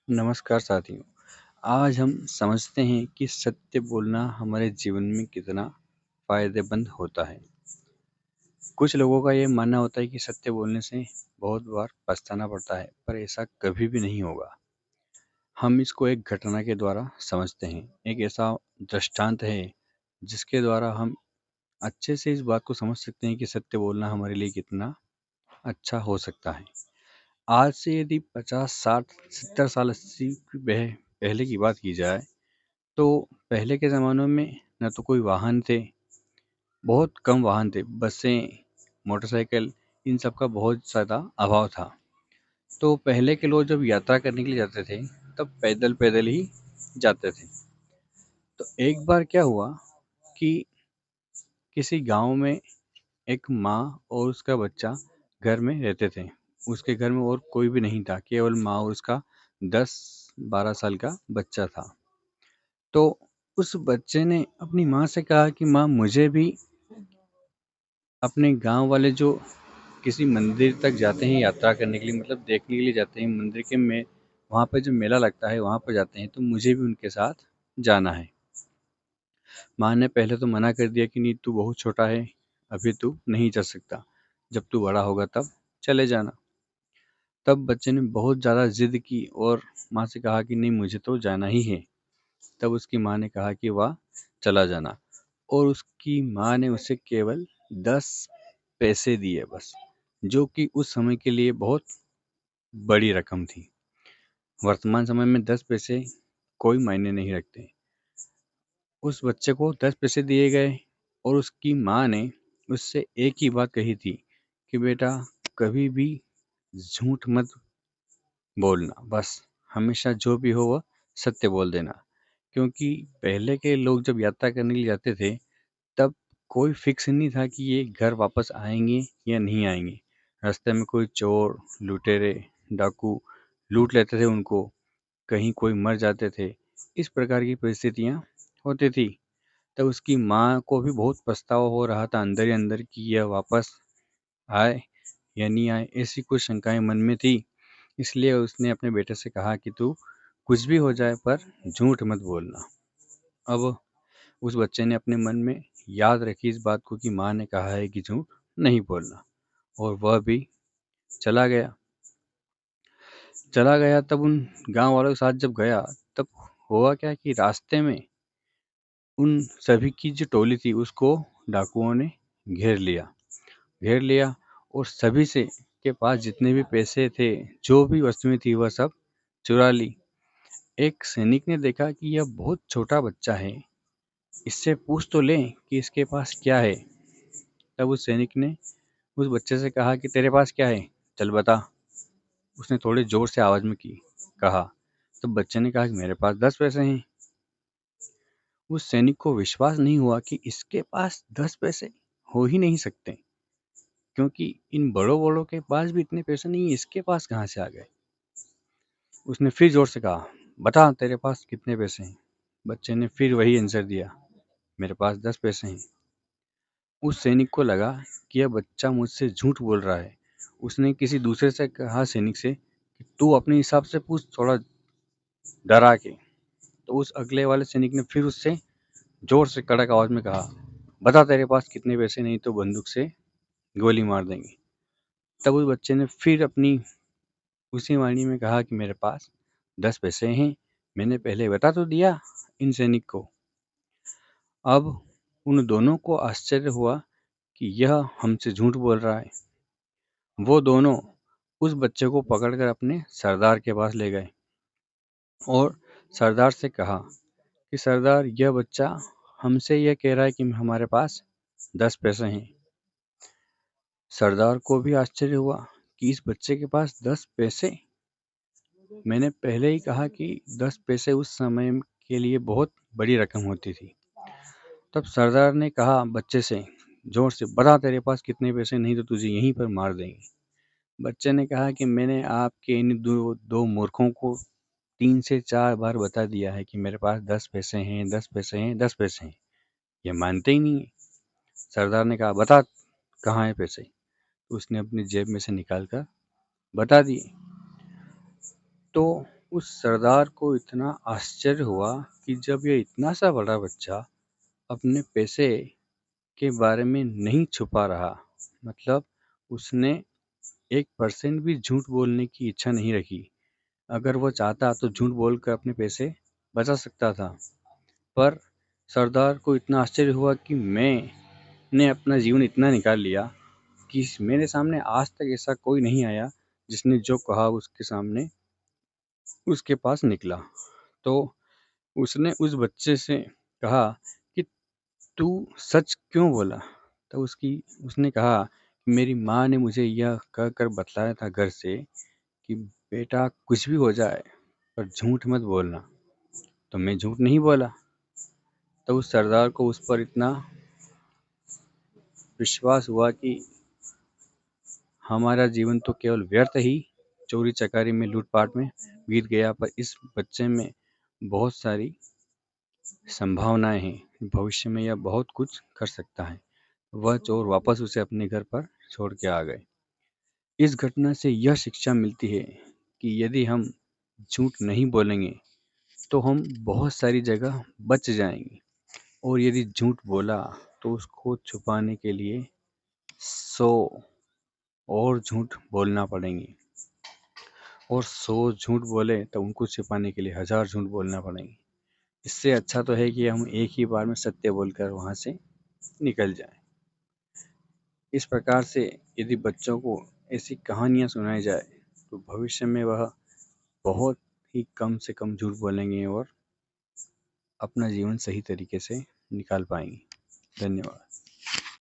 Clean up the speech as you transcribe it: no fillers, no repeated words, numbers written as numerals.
नमस्कार साथियों। आज हम समझते हैं कि सत्य बोलना हमारे जीवन में कितना फ़ायदेमंद होता है। कुछ लोगों का ये मानना होता है कि सत्य बोलने से बहुत बार पछताना पड़ता है, पर ऐसा कभी भी नहीं होगा। हम इसको एक घटना के द्वारा समझते हैं। एक ऐसा दृष्टांत है जिसके द्वारा हम अच्छे से इस बात को समझ सकते हैं कि सत्य बोलना हमारे लिए कितना अच्छा हो सकता है। आज से यदि 50, 60, 70 साल, 80 पहले की बात की जाए, तो पहले के ज़मानों में न तो कोई वाहन थे, बहुत कम वाहन थे, बसें, मोटरसाइकिल, इन सब का बहुत ज़्यादा अभाव था। तो पहले के लोग जब यात्रा करने के लिए जाते थे, तब पैदल-पैदल ही जाते थे। तो एक बार क्या हुआ कि किसी गाँव में एक माँ और उसका बच्चा घर में रहते थे। उसके घर में और कोई भी नहीं था, केवल माँ और उसका 10-12 साल का बच्चा था। तो उस बच्चे ने अपनी माँ से कहा कि माँ, मुझे भी अपने गांव वाले जो किसी मंदिर तक जाते हैं यात्रा करने के लिए, मतलब देखने के लिए जाते हैं मंदिर के में, वहाँ पे जो मेला लगता है वहाँ पर जाते हैं, तो मुझे भी उनके साथ जाना है। माँ ने पहले तो मना कर दिया कि नहीं, तू बहुत छोटा है, अभी तू नहीं जा सकता, जब तू बड़ा होगा तब चले जाना। तब बच्चे ने बहुत ज़्यादा जिद की और माँ से कहा कि नहीं, मुझे तो जाना ही है। तब उसकी माँ ने कहा कि वाह, चला जाना। और उसकी माँ ने उसे केवल 10 पैसे दिए बस, जो कि उस समय के लिए बहुत बड़ी रकम थी। वर्तमान समय में 10 पैसे कोई मायने नहीं रखते। उस बच्चे को 10 पैसे दिए गए और उसकी माँ ने उससे एक ही बात कही थी कि बेटा, कभी भी झूठ मत बोलना, बस हमेशा जो भी हो वह सत्य बोल देना। क्योंकि पहले के लोग जब यात्रा करने के लिए जाते थे, तब कोई फिक्स नहीं था कि ये घर वापस आएंगे या नहीं आएंगे। रास्ते में कोई चोर, लुटेरे, डाकू लूट लेते थे उनको, कहीं कोई मर जाते थे। इस प्रकार की परिस्थितियाँ होती थी। तब उसकी माँ को भी बहुत पछतावा हो रहा था अंदर ही अंदर कि यह वापस आए या नहीं आए, ऐसी कुछ शंकाएं मन में थी। इसलिए उसने अपने बेटे से कहा कि तू कुछ भी हो जाए पर झूठ मत बोलना। अब उस बच्चे ने अपने मन में याद रखी इस बात को कि माँ ने कहा है कि झूठ नहीं बोलना, और वह भी चला गया। तब उन गांव वालों के साथ जब गया, तब हुआ क्या कि रास्ते में उन सभी की जो टोली थी उसको डाकुओं ने घेर लिया और सभी से के पास जितने भी पैसे थे, जो भी वस्तुएं थी, वह सब चुरा ली। एक सैनिक ने देखा कि यह बहुत छोटा बच्चा है, इससे पूछ तो लें कि इसके पास क्या है। तब उस सैनिक ने उस बच्चे से कहा कि तेरे पास क्या है, चल बता। उसने थोड़े जोर से आवाज में कहा। तो बच्चे ने कहा कि मेरे पास 10 पैसे हैं। उस सैनिक को विश्वास नहीं हुआ कि इसके पास 10 पैसे हो ही नहीं सकते, क्योंकि इन बड़ों बड़ों के पास भी इतने पैसे नहीं, इसके पास कहाँ से आ गए। उसने फिर जोर से कहा, बता तेरे पास कितने पैसे हैं। बच्चे ने फिर वही आंसर दिया, मेरे पास 10 पैसे हैं। उस सैनिक को लगा कि यह बच्चा मुझसे झूठ बोल रहा है। उसने किसी दूसरे से कहा, सैनिक से, कि तू अपने हिसाब से पूछ, थोड़ा डरा के। तो उस अगले वाले सैनिक ने फिर उससे जोर से कड़क आवाज में कहा, बता तेरे पास कितने पैसे, नहीं तो बंदूक से गोली मार देंगे। तब उस बच्चे ने फिर अपनी उसी वाणी में कहा कि मेरे पास 10 पैसे हैं, मैंने पहले बता तो दिया इन सैनिक को। अब उन दोनों को आश्चर्य हुआ कि यह हमसे झूठ बोल रहा है। वो दोनों उस बच्चे को पकड़कर अपने सरदार के पास ले गए और सरदार से कहा कि सरदार, यह बच्चा हमसे यह कह रहा है कि हमारे पास 10 पैसे हैं। सरदार को भी आश्चर्य हुआ कि इस बच्चे के पास 10 पैसे। मैंने पहले ही कहा कि 10 पैसे उस समय के लिए बहुत बड़ी रकम होती थी। तब सरदार ने कहा बच्चे से जोर से, बता तेरे पास कितने पैसे, नहीं तो तुझे यहीं पर मार देंगे। बच्चे ने कहा कि मैंने आपके इन दो मूर्खों को 3 से 4 बार बता दिया है कि मेरे पास 10 पैसे हैं, 10 पैसे हैं, 10 पैसे हैं। ये मानते ही नहीं है। सरदार ने कहा, बता कहाँ है पैसे। उसने अपनी जेब में से निकाल कर बता दिए। तो उस सरदार को इतना आश्चर्य हुआ कि जब यह इतना सा बड़ा बच्चा अपने पैसे के बारे में नहीं छुपा रहा, मतलब उसने 1% भी झूठ बोलने की इच्छा नहीं रखी। अगर वो चाहता तो झूठ बोलकर अपने पैसे बचा सकता था, पर सरदार को इतना आश्चर्य हुआ कि मैंने अपना जीवन इतना निकाल लिया कि मेरे सामने आज तक ऐसा कोई नहीं आया जिसने जो कहा उसके सामने उसके पास निकला। तो उसने उस बच्चे से कहा कि तू सच क्यों बोला? तो उसने कहा कि मेरी माँ ने मुझे यह कहकर बतलाया था घर से कि बेटा कुछ भी हो जाए पर झूठ मत बोलना। तो मैं झूठ नहीं बोला। तो उस सरदार को उस पर इतना विश्वास हुआ कि हमारा जीवन तो केवल व्यर्थ ही चोरी चकारी में लूटपाट में बीत गया, पर इस बच्चे में बहुत सारी संभावनाएं हैं। भविष्य में यह बहुत कुछ कर सकता है। वह चोर वापस उसे अपने घर पर छोड़ के आ गए। इस घटना से यह शिक्षा मिलती है कि यदि हम झूठ नहीं बोलेंगे तो हम बहुत सारी जगह बच जाएंगे, और यदि झूठ बोला तो उसको छुपाने के लिए 100 और झूठ बोलना पड़ेंगे, और 100 झूठ बोले तो उनको छिपाने के लिए 1000 झूठ बोलना पड़ेंगे। इससे अच्छा तो है कि हम एक ही बार में सत्य बोलकर वहाँ से निकल जाएं। इस प्रकार से यदि बच्चों को ऐसी कहानियाँ सुनाई जाए तो भविष्य में वह बहुत ही कम से कम झूठ बोलेंगे और अपना जीवन सही तरीके से निकाल पाएंगे। धन्यवाद।